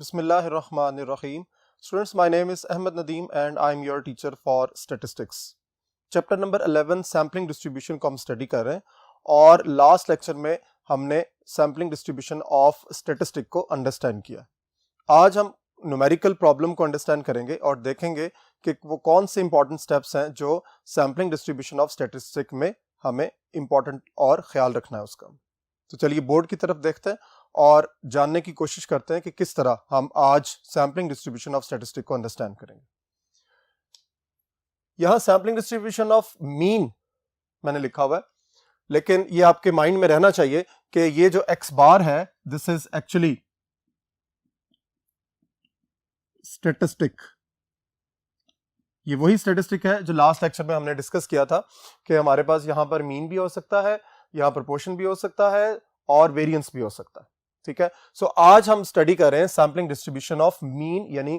Bismillahirrahmanirrahim. Students, my name is Ahmed Nadeem and I am your teacher for statistics. Chapter number 11 sampling distribution को हम study कर रहे हैं और last lecture में हमने सैम्पलिंग डिस्ट्रीब्यूशन ऑफ स्टैटिस्टिक को अंडरस्टैंड किया। आज हम न्यूमेरिकल प्रॉब्लम को अंडरस्टैंड करेंगे और देखेंगे कि वो कौन से इंपॉर्टेंट स्टेप्स हैं जो सैम्पलिंग डिस्ट्रीब्यूशन ऑफ स्टैटिस्टिक में हमें इंपॉर्टेंट और ख्याल रखना है उसका। तो चलिए बोर्ड की तरफ देखते हैं और जानने की कोशिश करते हैं कि किस तरह हम आज सैम्पलिंग डिस्ट्रीब्यूशन ऑफ स्टैटिस्टिक को अंडरस्टैंड करेंगे। यहां सैम्पलिंग डिस्ट्रीब्यूशन ऑफ मीन मैंने लिखा हुआ है, लेकिन ये आपके माइंड में रहना चाहिए कि ये जो एक्स बार है दिस इज एक्चुअली स्टैटिस्टिक। ये वही स्टैटिस्टिक है जो लास्ट लेक्चर में हमने डिस्कस किया था कि हमारे पास यहां पर मीन भी हो सकता है, यहां प्रोपोर्शन भी हो सकता है और वेरिएंस भी हो सकता है। ठीक है, सो आज हम स्टडी कर रहे हैं सैम्पलिंग डिस्ट्रीब्यूशन ऑफ मीन, यानी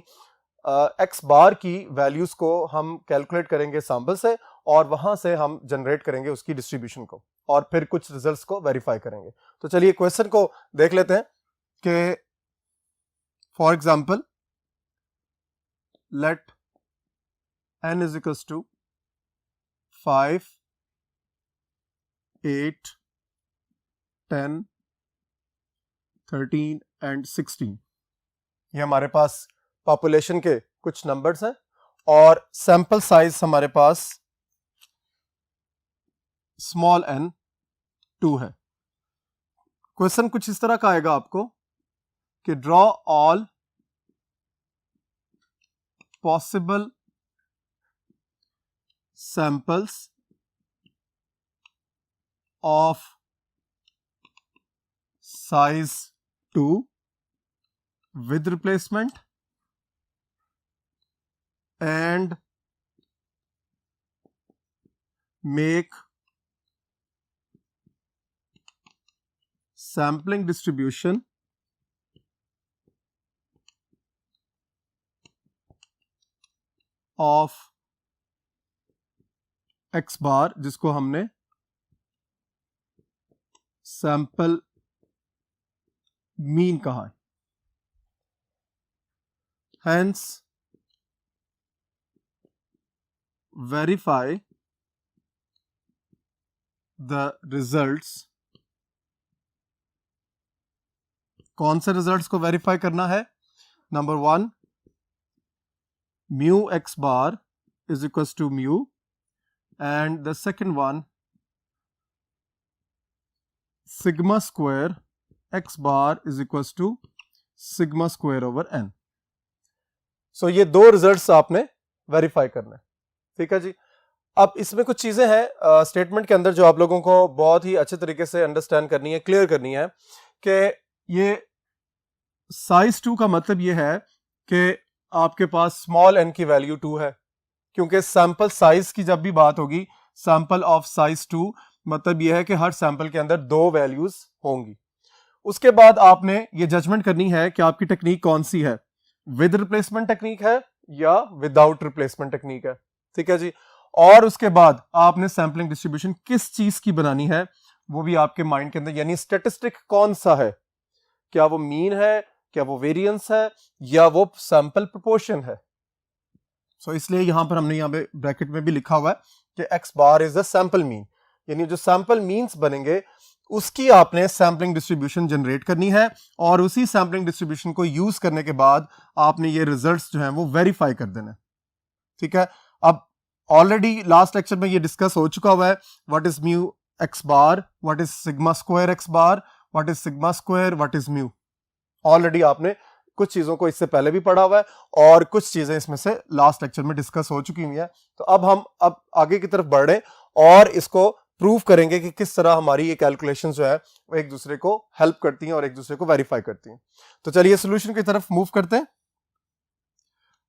एक्स बार की वैल्यूज को हम कैलकुलेट करेंगे सैंपल से और वहां से हम जनरेट करेंगे उसकी डिस्ट्रीब्यूशन को और फिर कुछ रिजल्ट्स को वेरीफाई करेंगे। तो चलिए क्वेश्चन को देख लेते हैं कि for example let n is equals to 5, 8, 10, 13 and 16। ये हमारे पास पॉपुलेशन के कुछ नंबर्स हैं और सैंपल साइज हमारे पास स्मॉल n 2 है। क्वेश्चन कुछ इस तरह का आएगा आपको कि draw all possible samples of size 2 with replacement and make sampling distribution of x bar, जिसको हमने सैंपल मीन कहा है। Hence verify the results. कौन से रिजल्ट्स को वेरीफाई करना है? Number 1, mu x bar is equals to mu, and the second one sigma square x bar is equals to sigma square over n। सो ये दो results आपने वेरीफाई करना है। ठीक है जी। अब इसमें कुछ चीजें हैं स्टेटमेंट के अंदर जो आप लोगों को बहुत ही अच्छे तरीके से अंडरस्टैंड करनी है, क्लियर करनी है कि ये साइज 2 का मतलब ये है कि आपके पास स्मॉल n की वैल्यू 2 है, क्योंकि सैंपल साइज की जब भी बात होगी सैंपल ऑफ साइज 2 मतलब यह है कि हर सैंपल के अंदर 2 वैल्यूज होंगी। उसके बाद आपने ये जजमेंट करनी है कि आपकी टेक्निक कौन सी है, विद रिप्लेसमेंट टेक्निक है या विदाउट रिप्लेसमेंट टेक्निक है। ठीक है जी। और उसके बाद आपने सैंपलिंग डिस्ट्रीब्यूशन किस चीज की बनानी है वो भी आपके माइंड के अंदर, यानी स्टैटिस्टिक कौन सा है, क्या वो मीन है, क्या वो वेरिएंस है या वो सैंपल प्रोपोर्शन है। सो इसलिए यहां पर हमने यहां पे ब्रैकेट में भी लिखा हुआ है कि x bar is the sample mean, यानी जो सैंपल मीन्स बनेंगे उसकी आपने सैंपलिंग डिस्ट्रीब्यूशन जनरेट करनी है और उसी सैंपलिंग डिस्ट्रीब्यूशन को यूज करने के बाद आपने ये रिजल्ट्स जो हैं वो वेरीफाई कर देना। ठीक है। अब ऑलरेडी लास्ट लेक्चर में ये डिस्कस हो चुका हुआ है, what is mu x bar, what is sigma square x bar, what is sigma square, what is mu. Already आपने कुछ चीजों को इससे पहले भी पढ़ा हुआ है और कुछ चीजें इसमें से लास्ट लेक्चर में डिस्कस हो चुकी हुई है। तो अब हम आगे की तरफ बढ़ रहे हैं और इसको प्रूव करेंगे कि किस तरह हमारी ये कैलकुलेशंस जो है वो एक दूसरे को हेल्प करती हैं और एक दूसरे को वेरीफाई करती हैं। तो चलिए सॉल्यूशन की तरफ मूव करते हैं।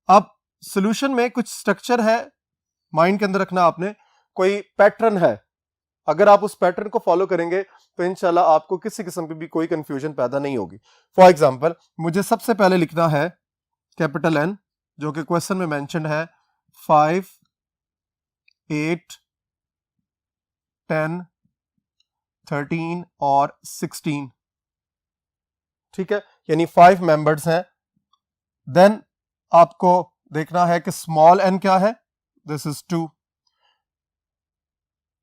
अब सॉल्यूशन में कुछ स्ट्रक्चर है, माइंड के अंदर रखना आपने, कोई पैटर्न है। अगर आप उस पैटर्न को फॉलो करेंगे तो इंशाल्लाह आपको किसी किस्म की भी कोई कंफ्यूजन पैदा नहीं होगी। फॉर एग्जांपल मुझे सबसे पहले लिखना है कैपिटल N, जो कि क्वेश्चन में मेंशन्ड है 5, 8, 10, 13 और 16। ठीक है, यानी 5 मेंबर्स हैं देन आपको देखना है कि स्मॉल n क्या है, दिस इज 2।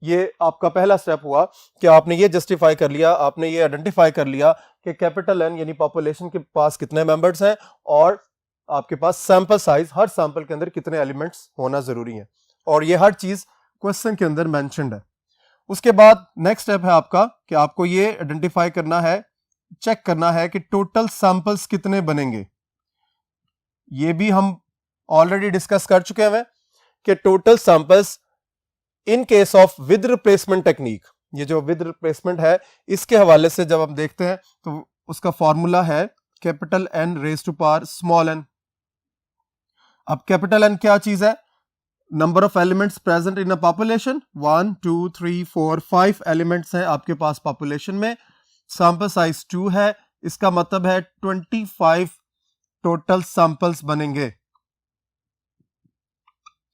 ये आपका पहला स्टेप हुआ कि आपने ये जस्टिफाई कर लिया, आपने ये आइडेंटिफाई कर लिया कि कैपिटल N यानी पॉपुलेशन के पास कितने मेंबर्स हैं और आपके पास सैंपल साइज, हर सैंपल के अंदर कितने एलिमेंट्स होना जरूरी है, और ये हर चीज क्वेश्चन के अंदर मेंशन्ड है। उसके बाद नेक्स्ट स्टेप है आपका कि आपको ये आइडेंटिफाई करना है, चेक करना है कि टोटल सैंपल्स कितने बनेंगे। ये भी हम ऑलरेडी डिस्कस कर चुके हैं कि total samples in case of with replacement technique, ये जो विद रिप्लेसमेंट है इसके हवाले से जब हम देखते हैं तो उसका फॉर्मूला है capital N raise to power small n। अब कैपिटल N क्या चीज है, number of elements present in a population, 1 2 3 4 5 elements हैं आपके पास पॉपुलेशन में, सैंपल साइज 2 है, इसका मतलब है 25 टोटल सैंपल्स बनेंगे।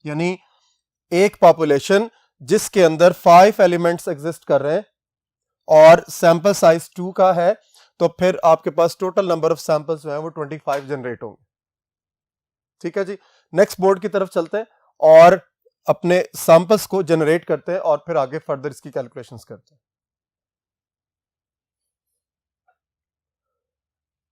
यानी एक पॉपुलेशन जिसके अंदर 5 एलिमेंट्स एग्जिस्ट कर रहे हैं और सैंपल साइज 2 का है, तो फिर आपके पास टोटल नंबर ऑफ सैंपल्स जो है वो 25 जनरेट होंगे। ठीक है जी, नेक्स्ट बोर्ड की तरफ चलते हैं और अपने सैंपल्स को जनरेट करते हैं और फिर आगे फर्दर इसकी कैलकुलेशंस करते हैं।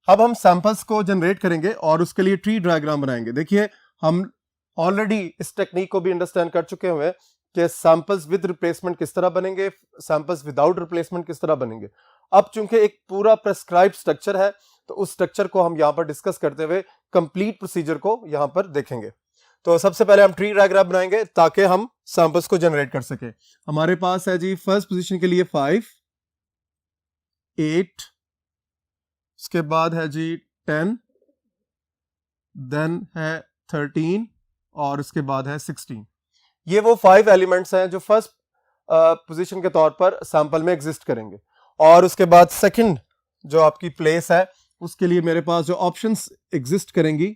अब हम सैंपल्स को जनरेट करेंगे और उसके लिए ट्री डायग्राम बनाएंगे। देखिए हम ऑलरेडी इस टेक्निक को भी अंडरस्टैंड कर चुके हुए कि सैंपल्स विद रिप्लेसमेंट किस तरह बनेंगे, सैंपल्स विदाउट रिप्लेसमेंट किस तरह बनेंगे। अब चूंकि एक पूरा प्रेस्क्राइब स्ट्रक्चर है तो उस स्ट्रक्चर को हम यहां पर डिस्कस करते हुए कंप्लीट प्रोसीजर को यहां पर देखेंगे। तो सबसे पहले हम ट्री डायग्राम बनाएंगे ताकि हम सैंपल्स को जनरेट कर सके। हमारे पास है जी फर्स्ट पोजीशन के लिए 5 8, उसके बाद है जी 10, देन है 13 और उसके बाद है 16। ये वो 5 एलिमेंट्स हैं जो फर्स्ट पोजीशन के तौर पर सैंपल में एग्जिस्ट करेंगे। और उसके बाद सेकंड जो आपकी प्लेस है उसके लिए मेरे पास जो ऑप्शंस एग्जिस्ट करेंगी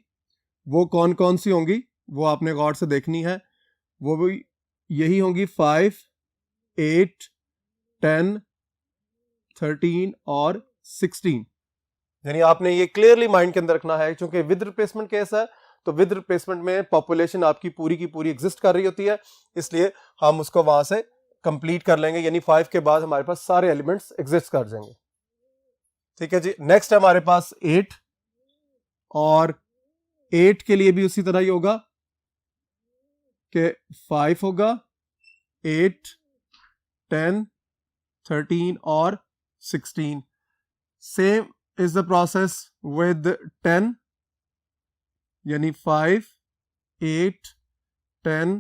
वो कौन कौन सी होंगी वो आपने गौर से देखनी है। वो भी यही होंगी 5 8 10 13 और 16। यानी आपने ये क्लियरली माइंड के अंदर रखना है, क्योंकि विद रिप्लेसमेंट केस है तो विद रिप्लेसमेंट में पॉपुलेशन आपकी पूरी की पूरी एग्जिस्ट कर रही होती है, इसलिए हम उसको वहां से कंप्लीट कर लेंगे, यानी 5 के बाद हमारे पास सारे एलिमेंट्स एग्जिस्ट कर जाएंगे। ठीक है जी, नेक्स्ट है हमारे पास 8 और 8 के लिए भी उसी तरह ही होगा कि 5 होगा, 8 10 13 और 16। Same is the process with 10, यानी 5 8 10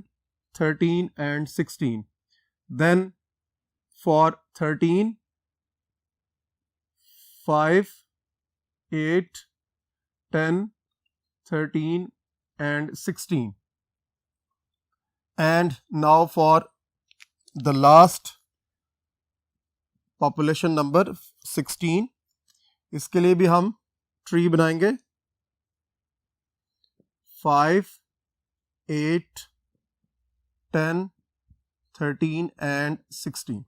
13 and 16। then for 13 5 8 10 13 and 16, and now for the last population number 16, इसके लिए भी हम ट्री बनाएंगे 5 8 10 13 एंड 16।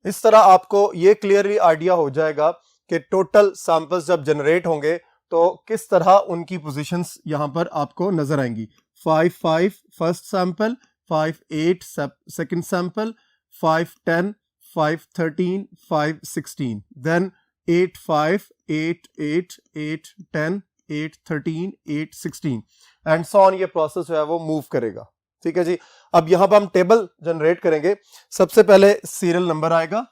इस तरह आपको ये क्लियरली आइडिया हो जाएगा कि टोटल सैंपल्स जब जनरेट होंगे तो किस तरह उनकी पोजीशंस यहां पर आपको नजर आएंगी। 5 5 first sample, 5 8 second sample, 5 10 5 13 5 16, then 8 5 8 8 8 10 8 13 8 16 and so on. ये प्रोसेस जो है वो मूव करेगा। ठीक है जी, अब यहां पर हम टेबल जनरेट करेंगे। सबसे पहले सीरियल नंबर आएगा,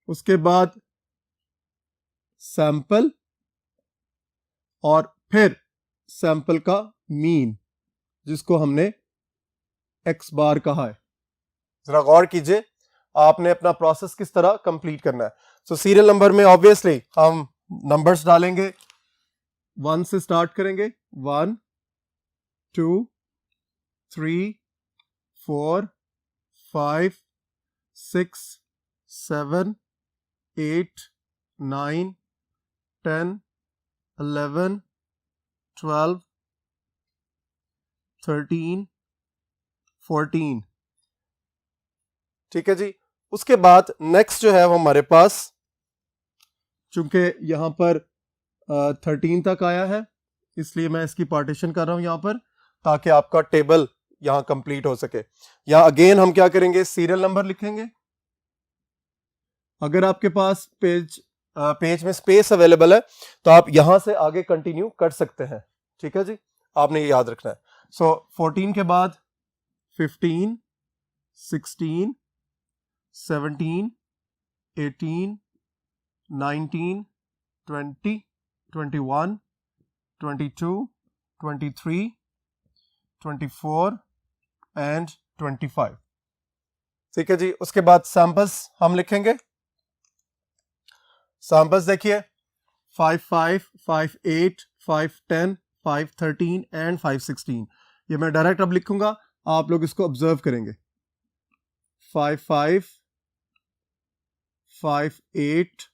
उसके बाद सैंपल और फिर सैंपल का मीन जिसको हमने x बार कहा है। जरा गौर कीजिए आपने अपना प्रोसेस किस तरह कंप्लीट करना है। सो सीरियल नंबर में ऑब्वियसली हम नंबर्स डालेंगे, 1 से स्टार्ट करेंगे, 1 2 3 4 5 6 7 8 9 10 11 12 13 14। ठीक है जी, उसके बाद नेक्स्ट जो है वो हमारे पास चूंकि यहाँ पर 13 तक आया है इसलिए मैं इसकी पार्टीशन कर रहा हूं यहाँ पर, ताकि आपका टेबल यहाँ कंप्लीट हो सके। यहाँ अगेन हम क्या करेंगे, सीरियल नंबर लिखेंगे। अगर आपके पास पेज में स्पेस अवेलेबल है तो आप यहां से आगे कंटिन्यू कर सकते हैं। ठीक है जी, आपने ये याद रखना है। सो 14 के बाद 15, 16, 17, 18, 19, 20, 21, 22, 23, 24 एंड 25। ठीक है जी, उसके बाद सैंपल्स हम लिखेंगे। सैंपल्स देखिए 5, 5, 5, 8, 5, 10, 5, 13 एंड 5, 16। ये मैं डायरेक्ट अब लिखूंगा, आप लोग इसको ऑब्जर्व करेंगे। 5, 5, 5, 8,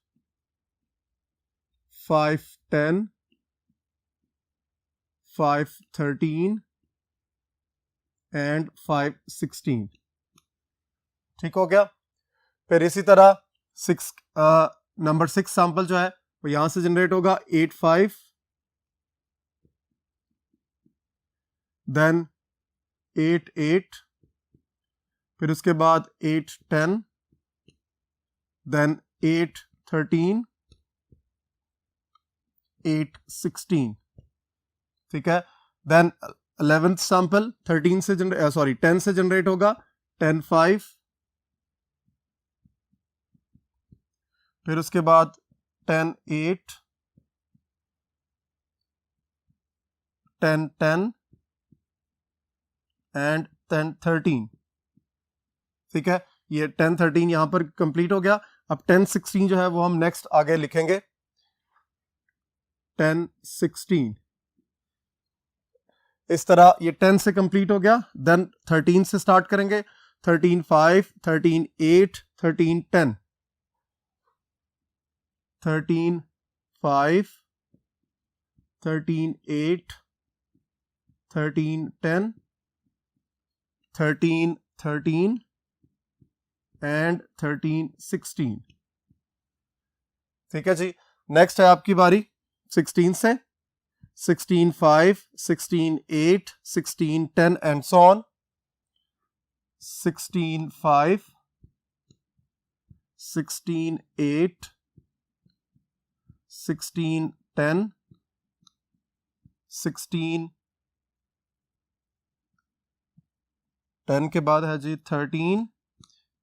5, 10, 5, 13 एंड 5, 16। ठीक हो गया। फिर इसी तरह नंबर 6 सैंपल जो है वो यहां से जनरेट होगा। 8, 5, देन 8, 8, फिर उसके बाद 8, 10, देन 8, 13, 8, 16। ठीक है। देन 11th सैंपल 10 से जनरेट होगा। 10, 5, फिर उसके बाद 10, 8, 10, 10 एंड 10, 13। ठीक है, ये 10, 13 यहां पर कंप्लीट हो गया। अब 10, 16 जो है वो हम नेक्स्ट आगे लिखेंगे। 10, 16 इस तरह ये 10 से कंप्लीट हो गया। देन 13 से स्टार्ट करेंगे। 13, 5, 13, 8, 13, 10, 13, 5, 13, 8, 13, 10, 13, 13 एंड 13, 16। ठीक है जी, नेक्स्ट है आपकी बारी 16 से। 16, 5, 16, 8, 16, 10 एंड सो ऑन। 16, 5, 16, 8, 16, 10, 16, 10 के बाद है जी 13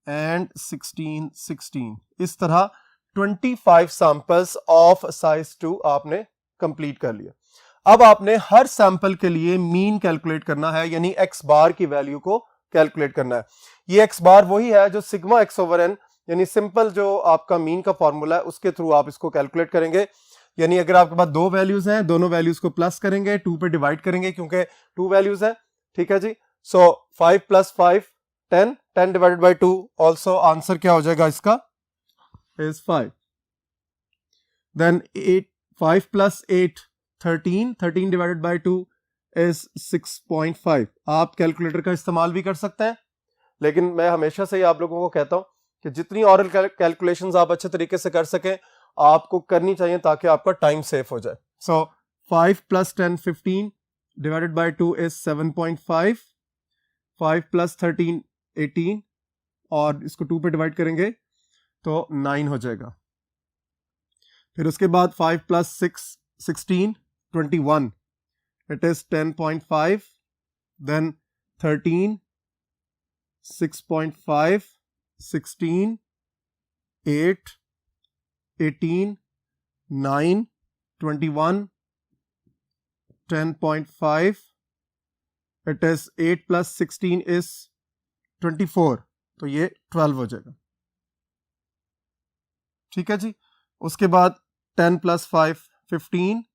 एंड 16, 16। इस तरह 25 सैंपल्स ऑफ साइज 2 आपने कंप्लीट कर लिया। अब आपने हर सैंपल के लिए मीन कैलकुलेट करना है, यानी एक्स बार की वैल्यू को कैलकुलेट करना है। ये एक्स बार वही है जो सिग्मा एक्स ओवर एन, यानी सिंपल जो आपका मीन का फॉर्मूला है उसके थ्रू आप इसको कैलकुलेट करेंगे। यानी अगर आपके पास दो वैल्यूज हैं, दोनों वैल्यूज को प्लस करेंगे, 2 पे डिवाइड करेंगे क्योंकि 2 वैल्यूज है। ठीक है जी, so 5 + 5 10, 10 divided by 2, also answer क्या हो जाएगा इसका is 5। Then 5 + 8 13, 13 divided by 2 is 6.5। आप कैलकुलेटर का इस्तेमाल भी कर सकते हैं, लेकिन मैं हमेशा से ही आप लोगों को कहता हूं कि जितनी ऑरल कैलकुलेशंस आप अच्छे तरीके से कर सकें आपको करनी चाहिए ताकि आपका टाइम सेफ हो जाए। सो 5 + 10 15 डिवाइडेड बाई 2 इज 7.5। 5 + 13 18 और इसको 2 पे डिवाइड करेंगे तो 9 हो जाएगा। फिर उसके बाद 5 + 6 16 21, it is 10.5, then 13 6.5 16 8 18 9 21 10.5, it is 8 + 16 is 24, तो ये 12 हो जाएगा। ठीक है जी, उसके बाद 10 + 5 15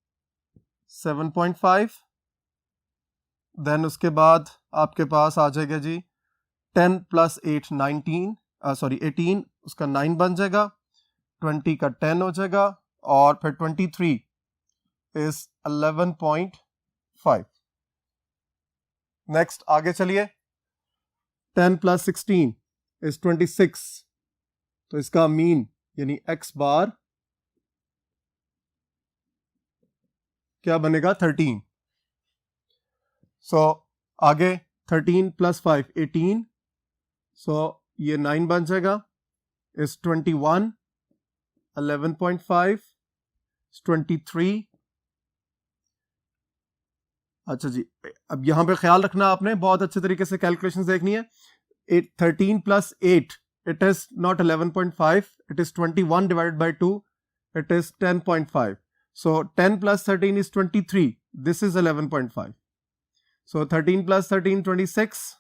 7.5, देन उसके बाद आपके पास आ जाएगा जी 10 + 8 19, 18, उसका 9 बन जाएगा। 20 का 10 हो जाएगा और फिर 23 इज 11.5। नेक्स्ट आगे चलिए। 10 + 16 इज 26, तो इसका मीन यानी एक्स बार क्या बनेगा 13। सो आगे 13 + 5 18, सो ये 9 बन जाएगा, इस 21, 11.5, 23। अच्छा जी, अब यहां पे ख्याल रखना आपने, बहुत अच्छे तरीके से कैलकुलेशंस देखनी है। 13 + 8, it is not 11.5, it is 21 divided by 2, it is 10.5. So 10 + 13 is 23, this is 11.5. So 13 + 13 26,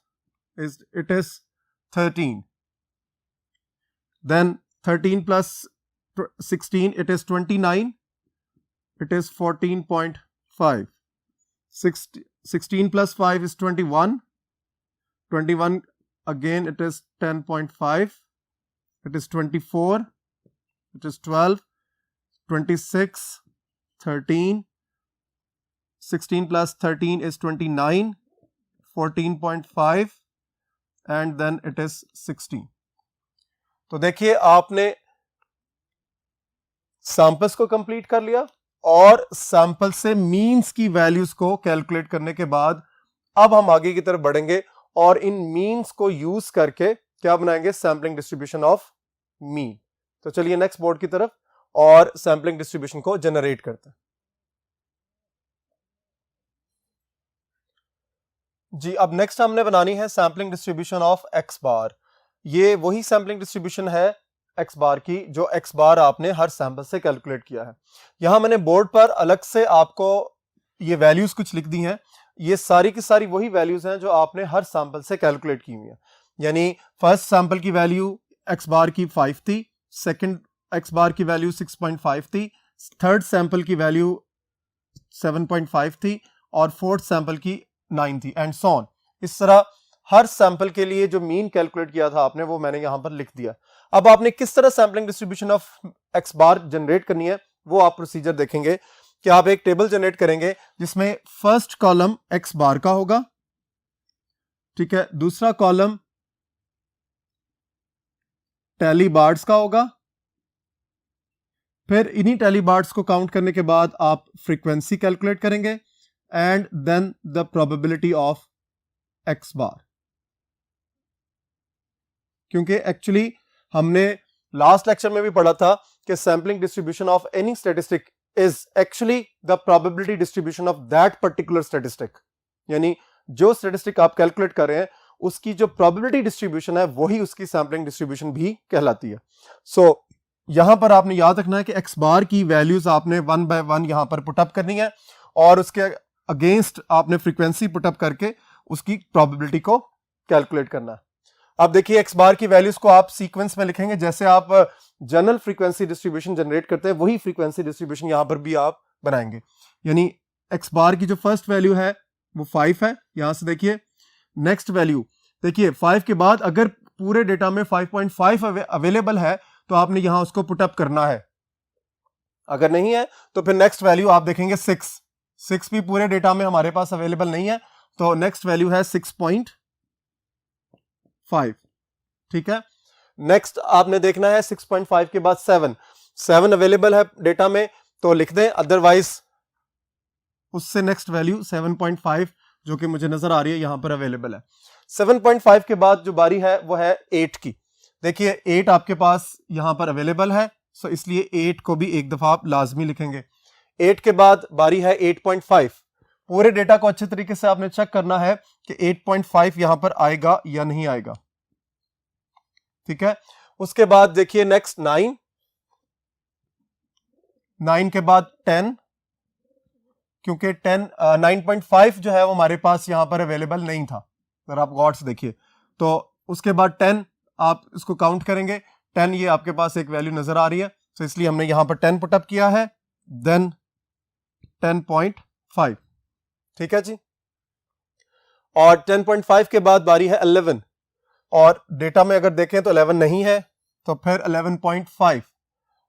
it is 13. Then 13 + 16, it is 29, it is 14.5. 16 + 5 is 21, 21 again it is 10.5, it is 24, it is 12, 26, 13, 16 + 13 is 29, 14.5 and then it is 16. तो देखिए आपने samples को complete कर लिया और sample से means की values को कैलकुलेट करने के बाद अब हम आगे की तरफ बढ़ेंगे और इन मीन्स को यूज करके क्या बनाएंगे, सैंपलिंग डिस्ट्रीब्यूशन ऑफ मीन। तो चलिए नेक्स्ट बोर्ड की तरफ और सैंपलिंग डिस्ट्रीब्यूशन को जनरेट करते हैं। जी अब नेक्स्ट हमने बनानी है sampling distribution of x bar. ये वही सैंपलिंग डिस्ट्रीब्यूशन है एक्स बार की जो एक्स बार आपने हर सैंपल से कैलकुलेट किया है। यहां मैंने बोर्ड पर अलग से आपको ये वैल्यूज कुछ लिख दी हैं, ये सारी की सारी वही वैल्यूज हैं जो आपने हर सैंपल से कैलकुलेट की हुई है। यानी फर्स्ट सैंपल की वैल्यू एक्स बार की 5 थी, सेकंड एक्स बार की वैल्यू 6.5 थी, थर्ड सैंपल की वैल्यू 7.5 थी और फोर्थ सैंपल की 9 थी एंड सो ऑन। इस तरह हर सैंपल के लिए जो मीन कैलकुलेट किया था आपने वो मैंने यहां पर लिख दिया। अब आपने किस तरह sampling distribution of x bar generate करनी है वो आप प्रोसीजर देखेंगे कि आप एक टेबल जनरेट करेंगे जिसमें फर्स्ट कॉलम एक्स बार का होगा, ठीक है, दूसरा कॉलम टैली बार्स का होगा, फिर इन्हीं टैली बार्स को काउंट करने के बाद आप फ्रीक्वेंसी कैलकुलेट करेंगे and then the probability of x bar. क्योंकि एक्चुअली हमने लास्ट लेक्चर में भी पढ़ा था कि sampling distribution of any statistic is actually the probability distribution of that particular statistic. यानी जो स्टैटिस्टिक आप कैलकुलेट कर रहे हैं उसकी जो प्रोबेबिलिटी डिस्ट्रीब्यूशन है वही उसकी सैंपलिंग डिस्ट्रीब्यूशन भी कहलाती है। सो यहां पर आपने याद रखना है कि एक्स बार की वैल्यूज आपने 1 बाय 1 यहां पर पुटअप करनी है और उसके अगेंस्ट आपने फ्रीक्वेंसी पुटअप करके उसकी प्रोबेबिलिटी को कैलकुलेट करना है। अब देखिए एक्स बार की वैल्यूज को आप सीक्वेंस में लिखेंगे, जैसे आप जनरल फ्रीक्वेंसी डिस्ट्रीब्यूशन जनरेट करते हैं वही फ्रीक्वेंसी डिस्ट्रीब्यूशन यहां पर भी आप बनाएंगे। यानी एक्स बार की जो फर्स्ट वैल्यू है वो 5 है, यहां से देखिए नेक्स्ट वैल्यू देखिए 5 के बाद अगर पूरे डेटा में 5.5 अवेलेबल है तो आपने यहां उसको पुटअप करना है, अगर नहीं है तो फिर नेक्स्ट वैल्यू आप देखेंगे 6 भी पूरे डेटा में हमारे पास अवेलेबल नहीं है तो नेक्स्ट वैल्यू है 6.5, ठीक है। नेक्स्ट आपने देखना है 6.5 के बाद 7 अवेलेबल है डेटा में तो लिख दें, अदरवाइज उससे नेक्स्ट वैल्यू 7.5 जो कि मुझे नजर आ रही है यहां पर अवेलेबल है। 7.5 के बाद जो बारी है वो है 8 की। देखिए 8 आपके पास यहां पर अवेलेबल है, सो इसलिए 8 को भी एक दफा आप लाजमी लिखेंगे। 8 के बाद बारी है 8.5। पूरे डेटा को अच्छे तरीके से आपने चेक करना है कि 8.5 यहां पर आएगा या नहीं आएगा, ठीक है। उसके बाद देखिए नेक्स्ट 9 के बाद 10, क्योंकि 9.5 जो है वो हमारे पास यहां पर अवेलेबल नहीं था, अगर आप गौर से देखिए तो उसके बाद 10 आप इसको काउंट करेंगे, 10 ये आपके पास एक वैल्यू नजर आ रही है तो इसलिए हमने यहां पर 10 पुटअप किया है, देन 10.5, ठीक है जी। और 10.5 के बाद बारी है 11 और डेटा में अगर देखें तो 11 नहीं है तो फिर 11.5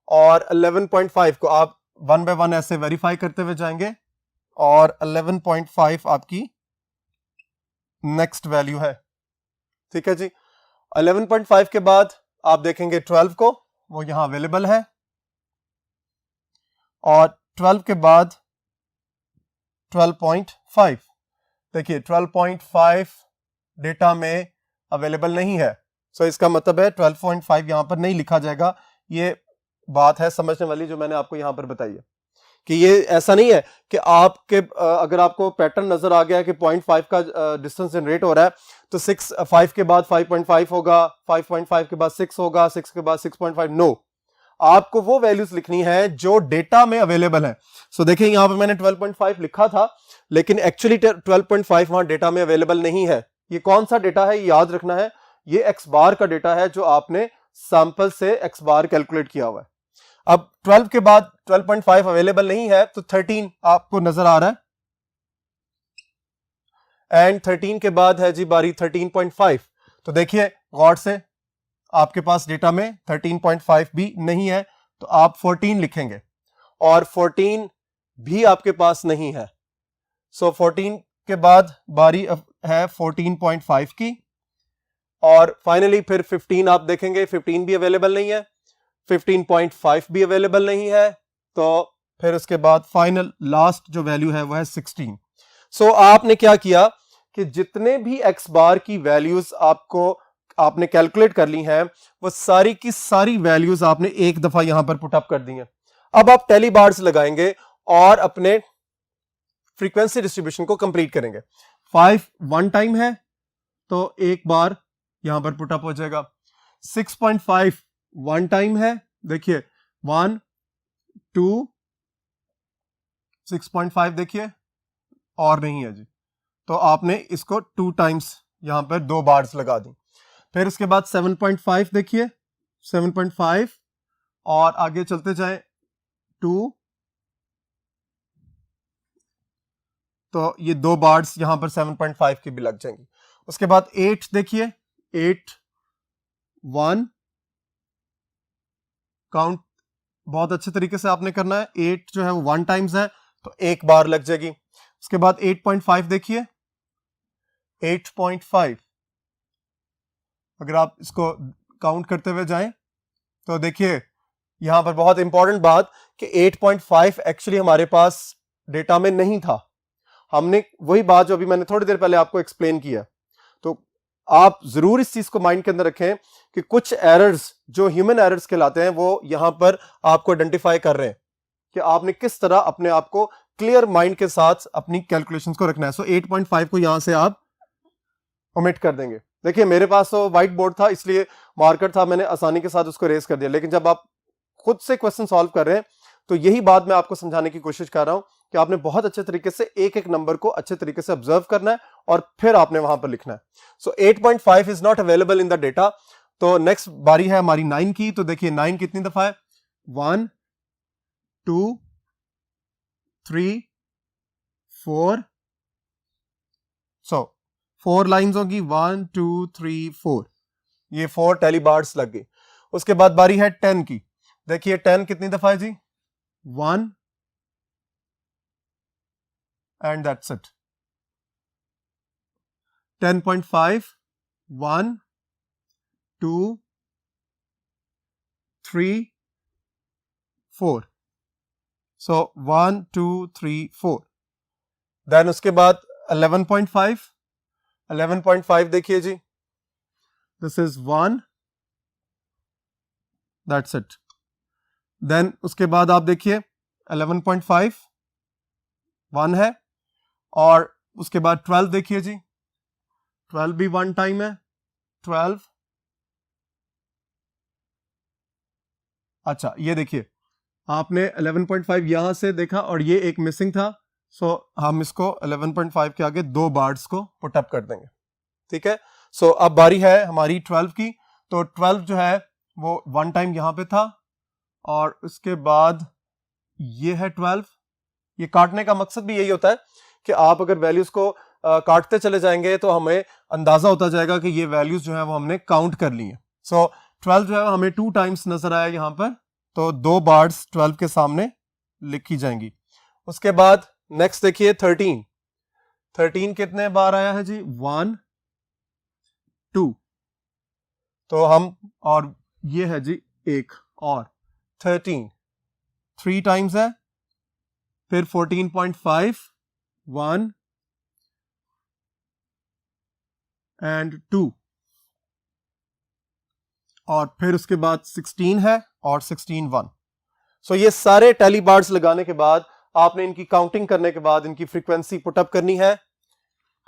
और 11.5 को आप 1 बाय 1 ऐसे वेरीफाई करते हुए जाएंगे और 11.5 आपकी नेक्स्ट वैल्यू है, ठीक है जी। 11.5 के बाद आप देखेंगे 12 को, वो यहां अवेलेबल है और 12 के बाद 12.5। देखिए 12.5 डेटा में अवेलेबल नहीं है, सो इसका मतलब है 12.5 यहां पर नहीं लिखा जाएगा। ये बात है समझने वाली जो मैंने आपको यहां पर बताई है कि ये ऐसा नहीं है कि आपके अगर आपको पैटर्न नजर आ गया है कि 0.5 का डिस्टेंस जनरेट हो रहा है तो 5 के बाद 5.5 होगा, 5.5 के बाद 6 होगा, 6 के बाद 6.5। नो, आपको वो वैल्यूज लिखनी है जो डेटा में अवेलेबल है। सो देखिए यहां पर मैंने 12.5 लिखा था, लेकिन एक्चुअली 12.5 वहां डेटा में अवेलेबल नहीं है। ये कौन सा डेटा है, ये याद रखना है, ये एक्स बार का डेटा है जो आपने सैंपल से एक्स बार कैलकुलेट किया हुआ है। अब 12 के बाद 12.5 अवेलेबल नहीं है तो 13 आपको नजर आ रहा है, एंड 13 के बाद है जी बारी 13.5। तो देखिए गौर से, आपके पास डेटा में 13.5 भी नहीं है तो आप 14 लिखेंगे, और 14 भी आपके पास नहीं है। सो 14 के बाद बारी है 14.5 की, और फाइनली फिर 15 आप देखेंगे, 15 भी अवेलेबल नहीं है, 15.5 भी अवेलेबल नहीं है, तो फिर उसके बाद फाइनल लास्ट जो वैल्यू है वो है 16। सो आपने क्या किया कि जितने भी एक्स बार की वैल्यूज आपने कैलकुलेट कर ली हैं, वो सारी की सारी वैल्यूज आपने एक दफा यहां पर पुट अप कर दी हैं। अब आप टेली बार्स लगाएंगे और अपने फ्रीक्वेंसी डिस्ट्रीब्यूशन को कंप्लीट करेंगे। 5 वन टाइम है तो एक बार यहां पर पुट अप हो जाएगा। 6.5 वन टाइम है, देखिए 1 2 6.5 देखिए, और नहीं है जी, तो आपने इसको 2 टाइम्स यहां पर 2 बार्स लगा दी। फिर उसके बाद 7.5 देखिए, 7.5 और आगे चलते जाए 2, तो ये 2 बार्स यहां पर 7.5 की भी लग जाएंगी। उसके बाद 8 देखिए, 8 1 काउंट बहुत अच्छे तरीके से आपने करना है। 8 जो है वो 1 टाइम्स है तो एक बार लग जाएगी। उसके बाद 8.5 देखिए, 8.5 अगर आप इसको काउंट करते हुए जाएं तो देखिए यहां पर बहुत इंपॉर्टेंट बात कि 8.5 एक्चुअली हमारे पास डेटा में नहीं था। हमने वही बात जो अभी मैंने थोड़ी देर पहले आपको एक्सप्लेन किया। तो आप जरूर इस चीज को माइंड के अंदर रखें कि कुछ एरर्स जो ह्यूमन एरर्स कहलाते हैं वो यहां पर आपको आइडेंटिफाई कर रहे हैं कि आपने किस तरह अपने आप को क्लियर माइंड के साथ अपनी कैलकुलेशंस को रखना है। सो 8.5 को यहां से आप ओमिट कर देंगे। देखिए मेरे पास तो व्हाइट बोर्ड था इसलिए मार्कर था, मैंने आसानी के साथ उसको रेस कर दिया, लेकिन जब आप खुद से क्वेश्चन सॉल्व कर रहे हैं तो यही बात मैं आपको समझाने की कोशिश कर रहा हूं कि आपने बहुत अच्छे तरीके से एक एक नंबर को अच्छे तरीके से ऑब्जर्व करना है और फिर आपने वहां पर लिखना है। सो 8.5 is not available in the data. तो नेक्स्ट बारी है हमारी 9 की। तो देखिए 9 कितनी दफा है, 1 2 3 4, सो 4 लाइंस होगी, 1 2 3 4, ये 4 टेली बार्स लग गई। उसके बाद बारी है 10 की। देखिए 10 कितनी दफा है जी, 1 and that's it. 10.5 1 2 3 4, so 1 2 3 4। Then उसके बाद 11.5, 11.5 देखिए जी, this is 1, that's it. Then उसके बाद आप देखिए 11.5 1 है, और उसके बाद 12 देखिए जी, 12 भी 1 टाइम है, 12। अच्छा ये देखिए आपने 11.5 यहां से देखा और ये एक मिसिंग था, सो हम इसको 11.5 के आगे 2 बार्स को पुट अप कर देंगे, ठीक है। सो अब बारी है हमारी 12 की। तो 12 जो है वो 1 टाइम यहां पे था, और उसके बाद ये है 12। ये काटने का मकसद भी यही होता है कि आप अगर वैल्यूज को काटते चले जाएंगे तो हमें अंदाजा होता जाएगा कि ये वैल्यूज जो है वो हमने काउंट कर ली है। सो 12 जो है हमें 2 टाइम्स नजर आया यहां पर, तो 2 बार्स 12 के सामने लिखी जाएंगी। उसके बाद नेक्स्ट देखिए 13। 13 कितने बार आया है जी, 1 2, तो हम, और ये है जी एक और 13 3 टाइम्स है। फिर 14.5 1 एंड 2, और फिर उसके बाद 16 है और 16 1। सो ये सारे टैली बार्स लगाने के बाद आपने इनकी काउंटिंग करने के बाद इनकी फ्रीक्वेंसी पुटअप करनी है।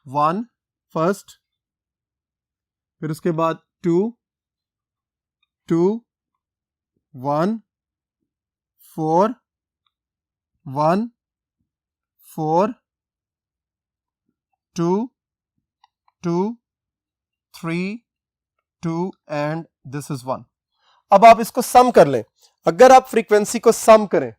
1 फर्स्ट, फिर उसके बाद 2 2 1 4 1 4 2 2 3 2 एंड दिस इज 1। अब आप इसको सम कर लें। अगर आप फ्रीक्वेंसी को सम करें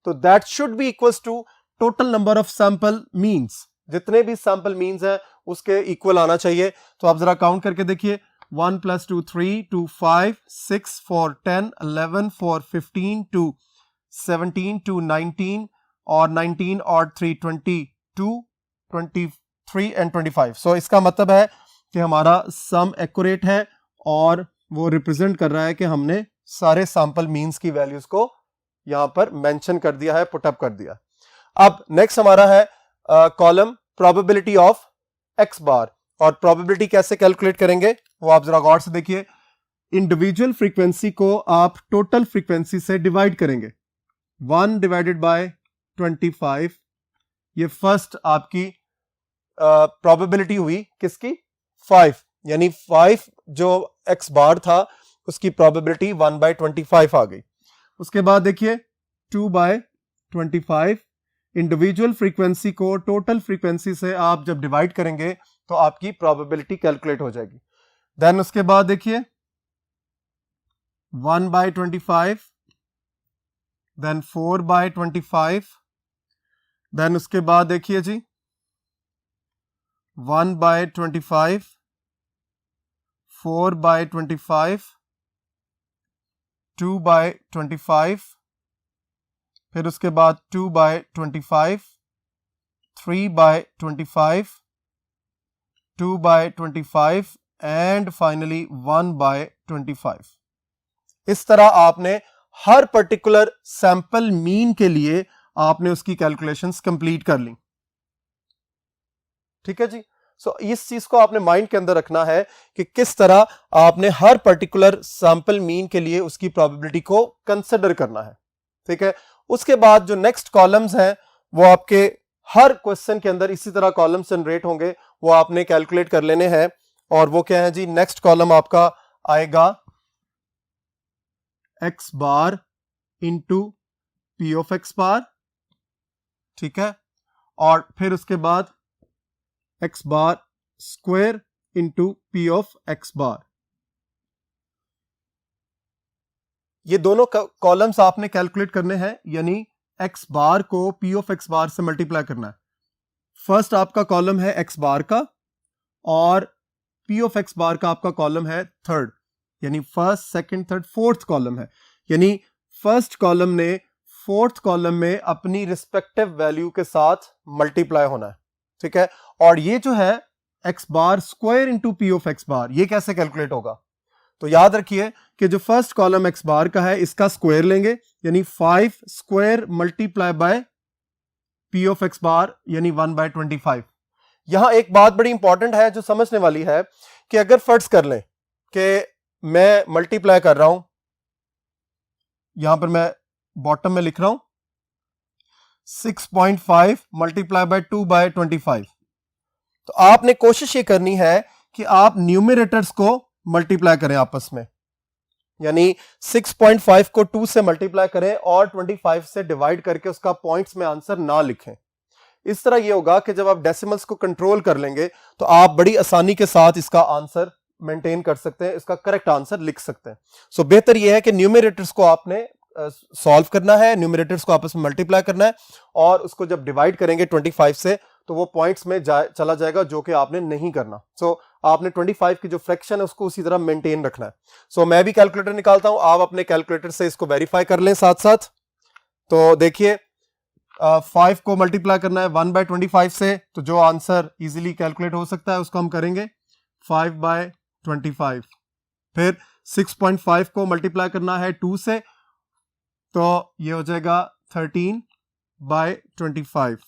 तो that should be equals to total number of sample means. जितने भी सैंपल मीन्स हैं उसके इक्वल आना चाहिए। तो आप जरा काउंट करके देखिए, 1 + 2 3 2 5 6 4 10 11 4 15 2 17 2 19 और 19 और 3 22 23 एंड 25। सो इसका मतलब है कि हमारा सम एक्यूरेट है और वो रिप्रेजेंट कर रहा है कि हमने सारे सैंपल मीन्स की वैल्यूज को यहां पर मेंशन कर दिया है, पुटअप कर दिया। अब नेक्स्ट हमारा है कॉलम प्रोबेबिलिटी ऑफ एक्स बार। और प्रोबेबिलिटी कैसे कैलकुलेट करेंगे वो आप जरा गौर से देखिए। इंडिविजुअल फ्रीक्वेंसी को आप टोटल फ्रीक्वेंसी से डिवाइड करेंगे। 1 डिवाइडेड बाय 25, ये फर्स्ट आपकी प्रोबेबिलिटी हुई किसकी? 5, यानी 5 जो एक्स बार था उसकी प्रोबेबिलिटी 1/25 आ गई। उसके बाद देखिए 2/25, इंडिविजुअल फ्रीक्वेंसी को टोटल फ्रीक्वेंसी से आप जब डिवाइड करेंगे तो आपकी प्रोबेबिलिटी कैलकुलेट हो जाएगी। देन उसके बाद देखिए 1/25, देन 4/25, देन उसके बाद देखिए जी 1/25, 4/25, 2/25, फिर उसके बाद 2/25, 3/25, 2/25 एंड फाइनली 1/25। इस तरह आपने हर पर्टिकुलर सैंपल मीन के लिए आपने उसकी कैलकुलेशंस कंप्लीट कर ली। ठीक है जी। सो इस चीज को आपने माइंड के अंदर रखना है कि किस तरह आपने हर पर्टिकुलर सैंपल मीन के लिए उसकी प्रोबेबिलिटी को कंसिडर करना है। ठीक है। उसके बाद जो नेक्स्ट कॉलम्स हैं वो आपके हर क्वेश्चन के अंदर इसी तरह कॉलम्स जनरेट होंगे, वो आपने कैलकुलेट कर लेने हैं। और वो क्या है जी? नेक्स्ट कॉलम आपका आएगा x bar into p of x bar. ठीक है। और फिर उसके बाद x bar square into p of x bar. ये दोनों कॉलम्स आपने कैलकुलेट करने हैं, यानी एक्स बार को पी ऑफ एक्स बार से मल्टीप्लाई करना है। फर्स्ट आपका कॉलम है एक्स बार का और पी ऑफ एक्स बार का आपका कॉलम है थर्ड, यानी first second third fourth column है। यानी फर्स्ट कॉलम ने फोर्थ कॉलम में अपनी रिस्पेक्टिव वैल्यू के साथ मल्टीप्लाई होना है। ठीक है। और ये जो है x bar square into p of x bar, ये कैसे कैलकुलेट होगा? तो याद रखिए कि जो फर्स्ट कॉलम एक्स बार का है इसका स्क्वायर लेंगे, यानी 5 square multiply by p of x bar यानी 1/25। यहां एक बात बड़ी इंपॉर्टेंट है जो समझने वाली है कि अगर फर्ज कर लें कि मैं मल्टीप्लाई कर रहा हूं, यहां पर मैं बॉटम में लिख रहा हूं 6.5 मल्टीप्लाई बाय 2/25, तो आपने कोशिश ये करनी है कि आप न्यूमरेटर्स को मल्टीप्लाई करें आपस में, यानी 6.5 को 2 से मल्टीप्लाई करें और 25 से डिवाइड करके उसका पॉइंट्स में आंसर ना लिखें। इस तरह यह होगा कि जब आप डेसिमल्स को कंट्रोल कर लेंगे तो आप बड़ी आसानी के साथ इसका आंसर मेंटेन कर सकते हैं, इसका करेक्ट आंसर लिख सकते हैं। सो बेहतर यह है कि न्यूमरेटर्स को आपने सॉल्व करना है, न्यूमरेटर्स को आपस में मल्टीप्लाई करना है और उसको जब डिवाइड करेंगे 25 से तो वो पॉइंट्स में चला जाएगा, जो कि आपने नहीं करना। सो आपने 25 की जो फ्रैक्शन है उसको उसी तरह मेंटेन रखना है। सो मैं भी कैलकुलेटर निकालता हूं, आप अपने कैलकुलेटर से इसको वेरीफाई कर लें साथ साथ। तो देखिए 5 को मल्टीप्लाई करना है 1/25 से, तो जो आंसर इजीली कैलकुलेट हो सकता है उसको हम करेंगे 5/25। फिर 6.5 को मल्टीप्लाई करना है 2 से, तो ये हो जाएगा 13/25।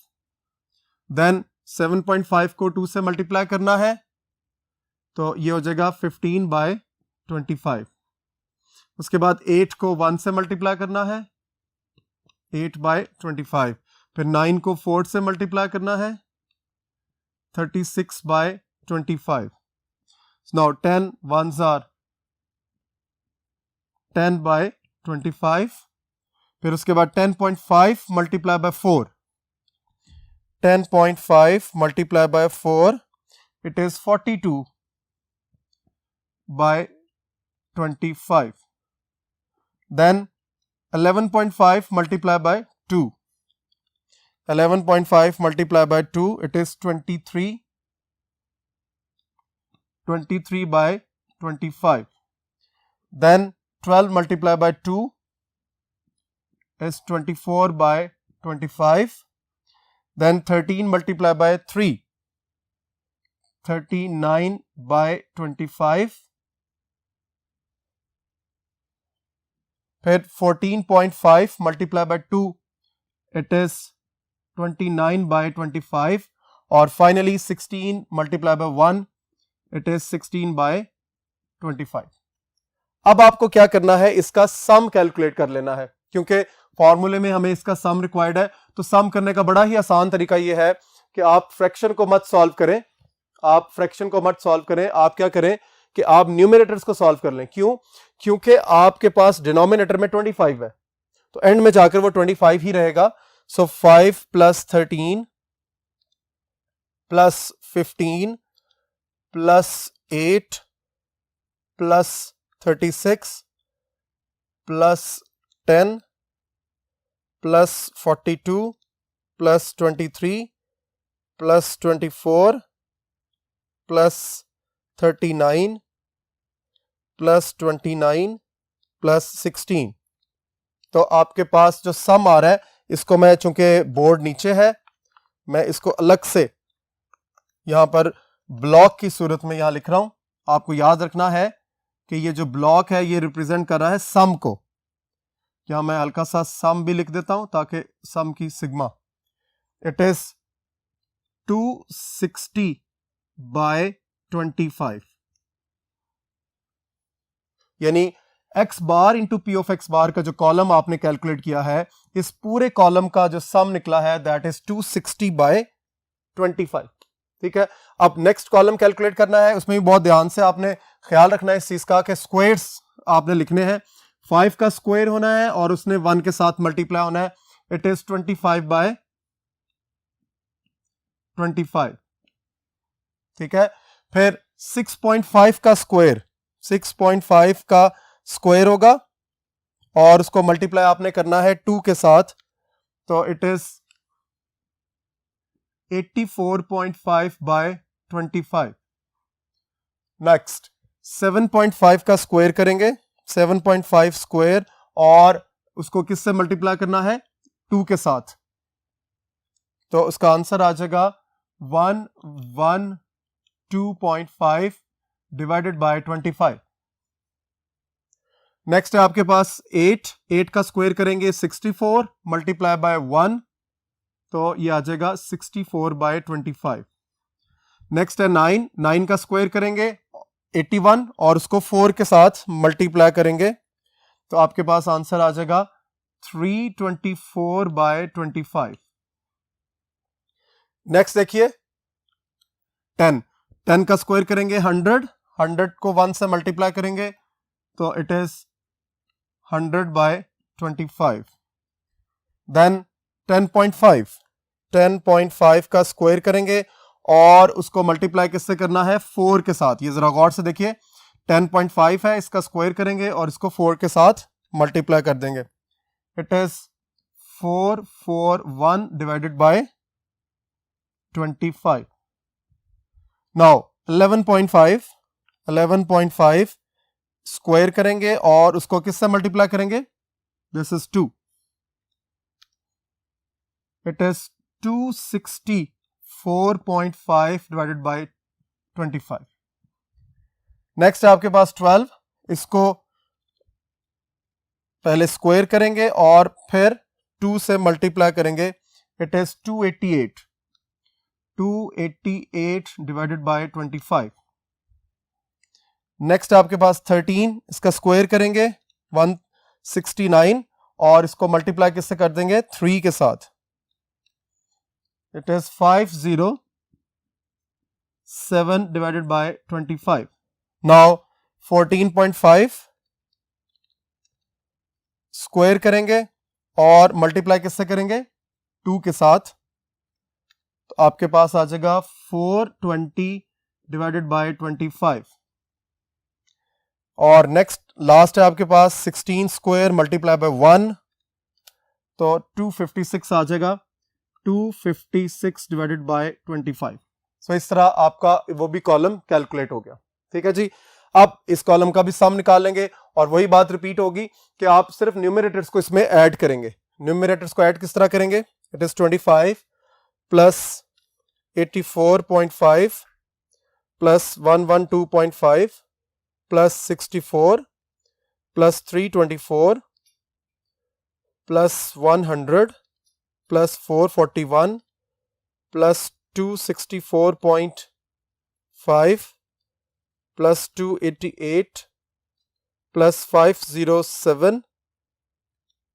देन 7.5 को 2 से मल्टीप्लाई करना है, तो ये हो जाएगा 15/25। उसके बाद 8 को 1 से मल्टीप्लाई करना है, 8/25। फिर 9 को 4 से मल्टीप्लाई करना है, 36/25। Now 10 ones are 10/25। फिर उसके बाद 10.5 multiply by 4, 10.5 multiply by 4, it is 42/25। Then 11.5 multiply by 2, 11.5 multiply by 2, it is 23/25। Then 12 multiply by 2 is 24/25। Then 13 multiply by 3, 39/25। फिर 14.5 multiply by 2, it is 29/25। और finally 16 multiply by 1, it is 16/25। अब आपको क्या करना है, इसका सम कैलकुलेट कर लेना है, क्योंकि फॉर्मूले में हमें इसका सम रिक्वायर्ड है। तो सम करने का बड़ा ही आसान तरीका यह है कि आप फ्रैक्शन को मत सॉल्व करें, आप फ्रैक्शन को मत सॉल्व करें, आप क्या करें कि आप न्यूमरेटर्स को सॉल्व कर लें। क्यों? क्योंकि आपके पास डिनोमिनेटर में 25 है, तो एंड में जाकर वो 25 ही रहेगा। सो 5 + 13 + 15 + 8 + 36 + 10 + 42 + 23 + 24 + 39 + 29 + 16। तो आपके पास जो सम आ रहा है, इसको मैं, चूंकि बोर्ड नीचे है, मैं इसको अलग से यहां पर ब्लॉक की सूरत में यहां लिख रहा हूं। आपको याद रखना है कि ये जो ब्लॉक है ये रिप्रेजेंट कर रहा है सम को। यहां मैं हल्का सा सम भी लिख देता हूं ताकि सम की सिग्मा, इट इज 260/25, यानी x bar into p of x bar का जो कॉलम आपने कैलकुलेट किया है, इस पूरे कॉलम का जो सम निकला है दैट इज 260/25। ठीक है, अब नेक्स्ट कॉलम कैलकुलेट करना है, उसमें भी बहुत ध्यान से आपने ख्याल रखना है इस चीज का कि स्क्वायर्स आपने लिखने हैं। 5 का स्क्वायर होना है और उसने 1 के साथ मल्टीप्लाई होना है, इट इज 25/25। ठीक है, फिर 6.5 का स्क्वायर, 6.5 का स्क्वायर होगा और उसको मल्टीप्लाई आपने करना है 2 के साथ, तो इट इज 84.5/25। नेक्स्ट 7.5 का स्क्वायर करेंगे, 7.5 स्क्वायर और उसको किससे मल्टीप्लाई करना है, 2 के साथ, तो उसका आंसर आ जाएगा 112.5 डिवाइडेड बाय 25। नेक्स्ट है आपके पास 8 का स्क्वायर करेंगे 64 मल्टीप्लाई बाय 1, तो ये आ जाएगा 64/25। नेक्स्ट है 9 का स्क्वायर करेंगे 81 और उसको 4 के साथ मल्टीप्लाई करेंगे, तो आपके पास आंसर आ जाएगा 324/25। नेक्स्ट देखिए 10 का स्क्वायर करेंगे 100 को 1 से मल्टीप्लाई करेंगे, तो इट इज 100/25। देन 10.5 का स्क्वायर करेंगे और उसको मल्टीप्लाई किससे करना है, 4 के साथ। ये जरा गौर से देखिए, 10.5 है, इसका स्क्वायर करेंगे और इसको 4 के साथ मल्टीप्लाई कर देंगे, it is 441 divided by 25। Now 11.5 square करेंगे और उसको किससे मल्टीप्लाई करेंगे, this is 2, it is 264.5 divided by 25। Next है आपके पास 12, इसको पहले स्क्वायर करेंगे और फिर 2 से मल्टीप्लाई करेंगे, it is 288। 288 divided by 25। Next आपके पास 13, इसका स्क्वायर करेंगे 169 और इसको मल्टीप्लाई किससे कर देंगे 3 के साथ। It is 507 divided by 25। Now 14.5 square करेंगे और मल्टीप्लाई किससे करेंगे 2 के साथ, तो आपके पास आ जाएगा 420 डिवाइडेड बाय 25। और नेक्स्ट लास्ट है आपके पास 16 स्क्वायर मल्टीप्लाई बाय 1, तो 256 आ जाएगा, 256 डिवाइडेड बाय 25। सो इस तरह आपका वो भी कॉलम कैलकुलेट हो गया। ठीक है जी, अब इस कॉलम का भी सम निकाल लेंगे और वही बात रिपीट होगी कि आप सिर्फ न्यूमरेटर्स को इसमें ऐड करेंगे। न्यूमरेटर्स को ऐड किस तरह करेंगे, it is 25 plus 84.5 plus 112.5 plus 64 plus 324 plus 100 plus 441 plus 264.5 plus 288 plus 507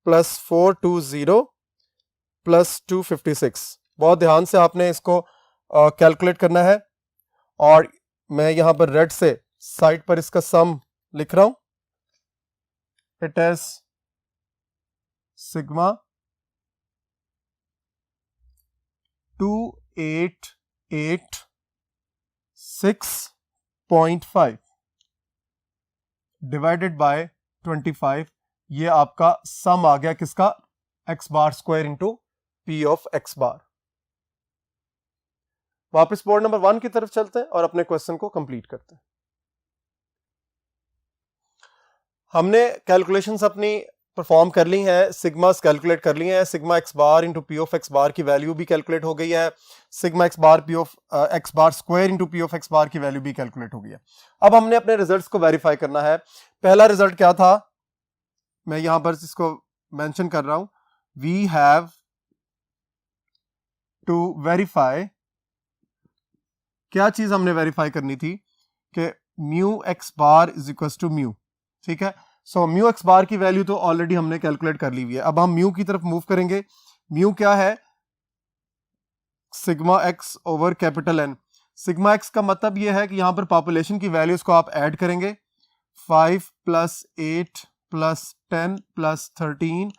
plus 420 plus 256। बहुत ध्यान से आपने इसको कैलकुलेट करना है और मैं यहां पर रेड से साइड पर इसका सम लिख रहा हूं। It is sigma 2886.5 divided by 25। ये आपका सम आ गया किसका, x bar square into p of x bar. वापस बोर्ड नंबर 1 की तरफ चलते हैं और अपने क्वेश्चन को कंप्लीट करते हैं। हमने कैलकुलेशंस अपनी परफॉर्म कर ली है, सिग्मास कैलकुलेट कर लिए हैं। Sigma x bar into p of x bar की वैल्यू भी कैलकुलेट हो गई है। Sigma x bar p of x bar square into p of x bar की वैल्यू भी कैलकुलेट हो गई है। अब हमने अपने रिजल्ट्स को वेरीफाई करना है। पहला रिजल्ट क्या था, मैं यहां पर इसको मेंशन कर रहा हूं, वी हैव टू वेरीफाई। क्या चीज हमने वेरीफाई करनी थी कि mu x bar is equal to mu. ठीक है, सो म्यू एक्स बार की वैल्यू तो ऑलरेडी हमने कैलकुलेट कर ली हुई है। अब हम म्यू की तरफ मूव करेंगे। म्यू क्या है, sigma x over capital N. Sigma x का मतलब यह है कि यहां पर पॉपुलेशन की वैल्यूज को आप ऐड करेंगे, 5 plus 8 plus 10 plus 13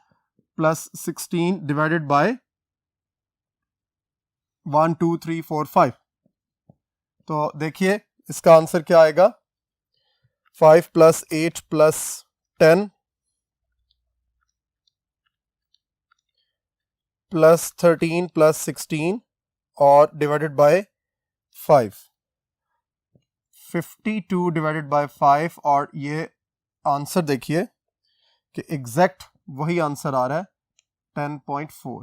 plus 16 divided by 1 2 3 4 5। तो देखिए इसका आंसर क्या आएगा, 5 प्लस 8 प्लस 10 प्लस 13 प्लस 16 और डिवाइडेड बाय 5, 52 डिवाइडेड बाय 5। और ये आंसर देखिए कि एग्जैक्ट वही आंसर आ रहा है 10.4,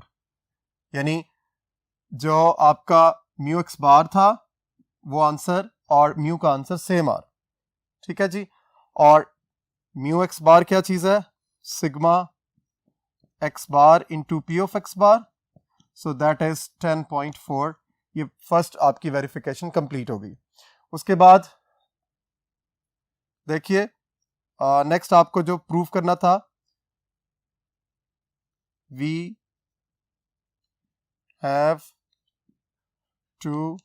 यानी जो आपका म्यू एक्स बार था वो आंसर और म्यू का आंसर सेम आ रहा। ठीक है जी, और म्यू एक्स बार क्या चीज है, sigma x bar into p of x bar, so that is 10.4। ये फर्स्ट आपकी वेरिफिकेशन कंप्लीट हो गई। उसके बाद देखिए नेक्स्ट आपको जो प्रूव करना था, we have to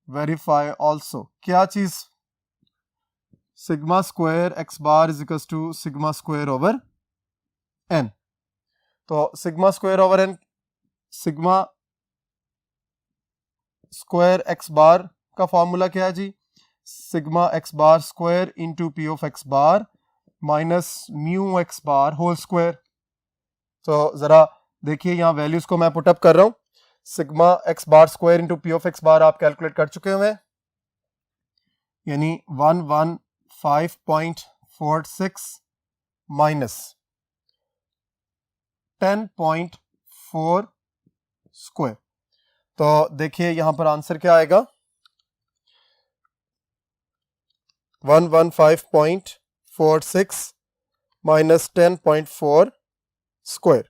verify also. क्या चीज, sigma square x bar is equal to sigma square over n. तो sigma square over n, sigma square x bar का फॉर्मूला क्या है जी, sigma x bar square into p of x bar minus mu x bar whole square. तो जरा देखिए यहां values को मैं पुटअप कर रहा हूं। Sigma x bar square into p of x bar आप कैलकुलेट कर चुके हुए हैं, यानी 115.46 माइनस 10.4 स्क्वायर। तो देखिए यहां पर आंसर क्या आएगा, 115.46 माइनस 10.4 स्क्वायर,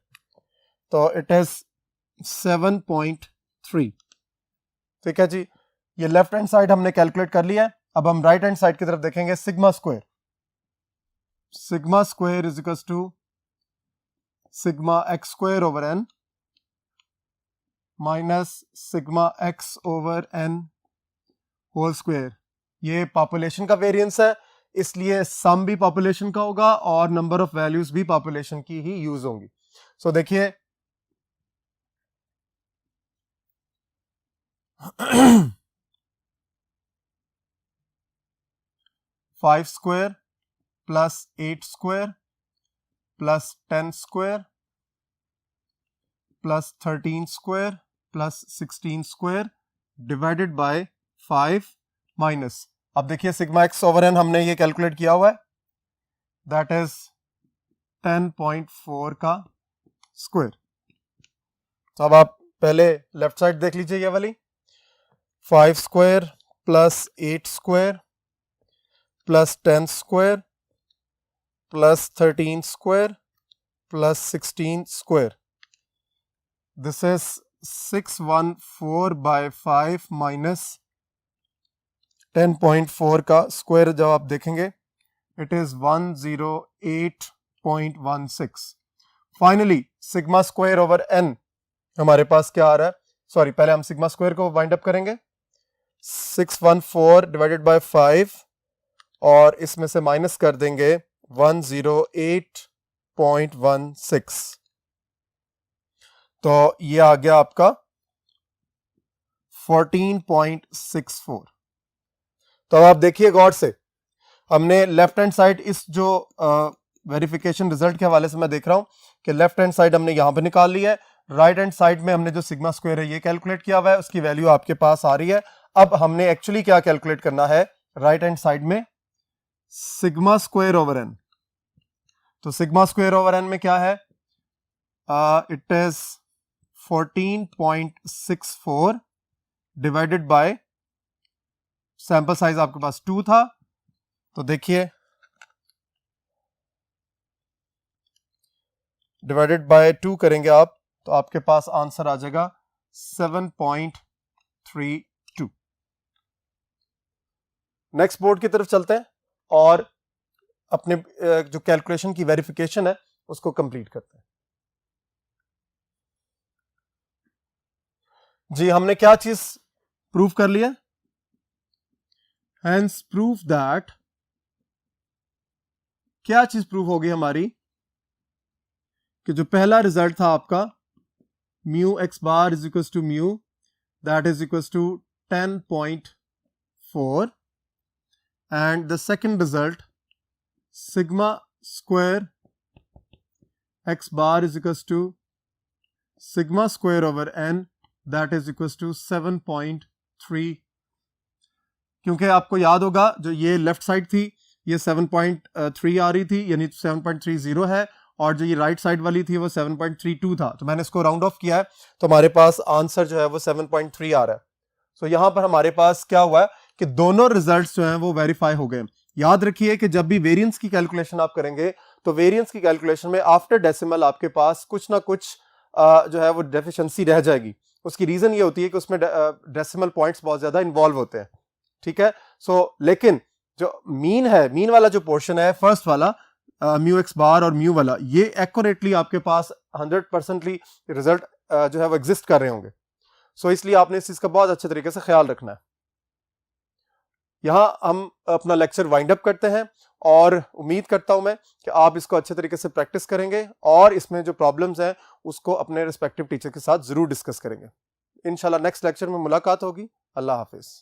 तो इट इज 7.3 ठीक है जी, ये लेफ्ट हैंड साइड हमने कैलकुलेट कर लिया है। अब हम राइट हैंड साइड की तरफ देखेंगे। Sigma square is equal to sigma x square over N minus sigma x over N whole square. ये पॉपुलेशन का वेरिएंस है, इसलिए सम भी पॉपुलेशन का होगा और नंबर ऑफ वैल्यूज भी पॉपुलेशन की ही यूज होंगी। सो देखिए 5 square plus 8 square plus 10 square plus 13 square plus 16 square divided by 5 minus, अब देखिए सिग्मा एक्स ओवर एन हमने ये कैलकुलेट किया हुआ है, दैट इज 10.4 का स्क्वायर। तो अब आप पहले लेफ्ट साइड देख लीजिए, ये वाली 5 square plus 8 square plus 10 square plus 13 square plus 16 square, this is 614 by 5 minus 10.4 का स्क्वायर। जब आप देखेंगे it is 108.16। Finally sigma square over N हमारे पास क्या आ रहा है, सॉरी पहले हम सिग्मा स्क्वायर को वाइंड अप करेंगे। 614 डिवाइडेड बाय 5 और इसमें से माइनस कर देंगे 108.16, तो ये आ गया आपका 14.64। तो अब आप देखिए गौर से, हमने लेफ्ट हैंड साइड इस जो वेरिफिकेशन रिजल्ट के हवाले से मैं देख रहा हूं कि लेफ्ट हैंड साइड हमने यहां पे निकाल ली है, राइट हैंड साइड में हमने जो सिग्मा स्क्वायर है ये कैलकुलेट किया हुआ है, उसकी वैल्यू आपके पास आ रही है। अब हमने एक्चुअली क्या कैलकुलेट करना है, राइट हैंड साइड में सिग्मा स्क्वायर ओवर एन। तो सिग्मा स्क्वायर ओवर एन में क्या है, it is 14.64 divided by sample size आपके पास 2 था, तो देखिए डिवाइडेड बाय 2 करेंगे आप तो आपके पास आंसर आ जाएगा 7.32। नेक्स्ट बोर्ड की तरफ चलते हैं और अपने जो कैलकुलेशन की वेरिफिकेशन है उसको कंप्लीट करते हैं। जी हमने क्या चीज प्रूव कर लिया, हेंस प्रूफ दैट, क्या चीज प्रूव होगी हमारी कि जो पहला रिजल्ट था आपका mu x bar is equal to mu that is equal to 10.4 and the second result sigma square x bar is equal to sigma square over N that is equal to 7.3। क्योंकि आपको याद होगा जो ये left side थी ये 7.3 आ रही थी, यानी 7.30 है, और जो ये राइट साइड वाली थी वो 7.32 था, तो मैंने इसको राउंड ऑफ किया है तो हमारे पास आंसर जो है वो 7.3 आ रहा है। सो यहां पर हमारे पास क्या हुआ है कि दोनों रिजल्ट्स जो हैं वो वेरीफाई हो गए। याद रखिए कि जब भी वेरिएंस की कैलकुलेशन आप करेंगे तो वेरिएंस की कैलकुलेशन में आफ्टर डेसिमल आपके पास कुछ ना कुछ जो है वो डेफिशिएंसी रह जाएगी। उसकी रीजन ये होती है कि उसमें डेसिमल पॉइंट्स बहुत ज्यादा इन्वॉल्व होते हैं, ठीक है। सो लेकिन जो मीन है, मीन वाला जो पोर्शन है फर्स्ट वाला म्यू एक्स बार और म्यू वाला, ये एक्यूरेटली आपके पास 100% रिजल्ट जो है वो एग्जिस्ट कर रहे होंगे। सो इसलिए आपने इस चीज का बहुत अच्छे तरीके से ख्याल रखना है। यहां हम अपना लेक्चर वाइंड अप करते हैं और उम्मीद करता हूं मैं कि आप इसको अच्छे तरीके से प्रैक्टिस करेंगे और इसमें जो प्रॉब्लम्स हैं उसको अपने रिस्पेक्टिव टीचर के साथ जरूर डिस्कस करेंगे। इंशाल्लाह नेक्स्ट लेक्चर में मुलाकात होगी। अल्लाह हाफिज।